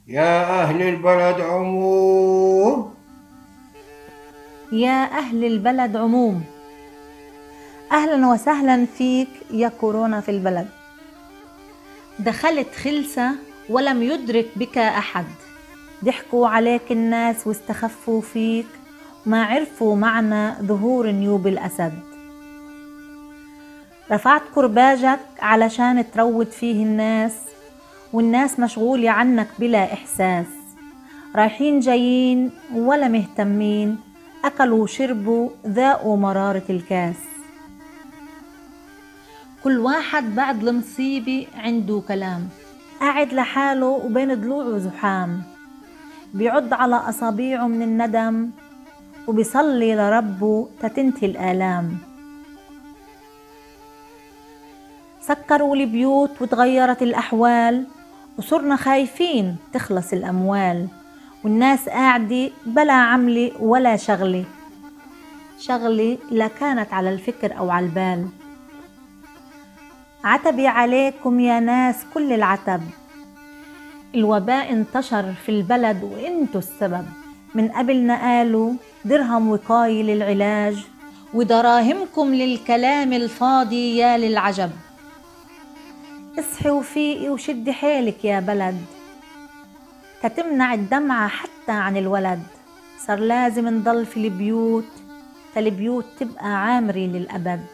يا أهل البلد عموم. يا أهل البلد عموم، أهلا وسهلا فيك يا كورونا في البلد. دخلت خلسة ولم يدرك بك أحد، ضحكوا عليك الناس واستخفوا فيك، ما عرفوا معنى ظهور نيوب الأسد. رفعت كرباجك علشان تروض فيه الناس، والناس مشغولة عنك بلا إحساس، رايحين جايين ولا مهتمين، أكلوا وشربوا ذاقوا مرارة الكاس. كل واحد بعد المصيبة عنده كلام، قاعد لحاله وبين ضلوعه زحام، بيعد على أصابيعه من الندم وبيصلي لربه تتنتهي الآلام. سكروا البيوت وتغيرت الأحوال، وصرنا خايفين تخلص الأموال، والناس قاعدة بلا عملة ولا شغلة لا كانت على الفكر أو على البال. عتبي عليكم يا ناس كل العتب، الوباء انتشر في البلد وانتوا السبب، من قبلنا قالوا درهم وقاية للعلاج، ودراهمكم للكلام الفاضي يا للعجب. اصحي وفيقي وشدي حيلك يا بلد، تتمنع الدمعة حتى عن الولد، صار لازم نضل في البيوت فالبيوت تبقى عامرة للأبد.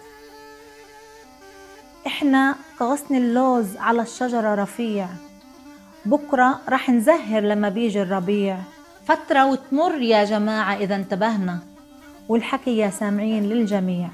احنا كغصن اللوز على الشجرة رفيع، بكرة رح نزهر لما بيجي الربيع. فترة وتمر يا جماعة إذا انتبهنا، والحكي يا سامعين للجميع.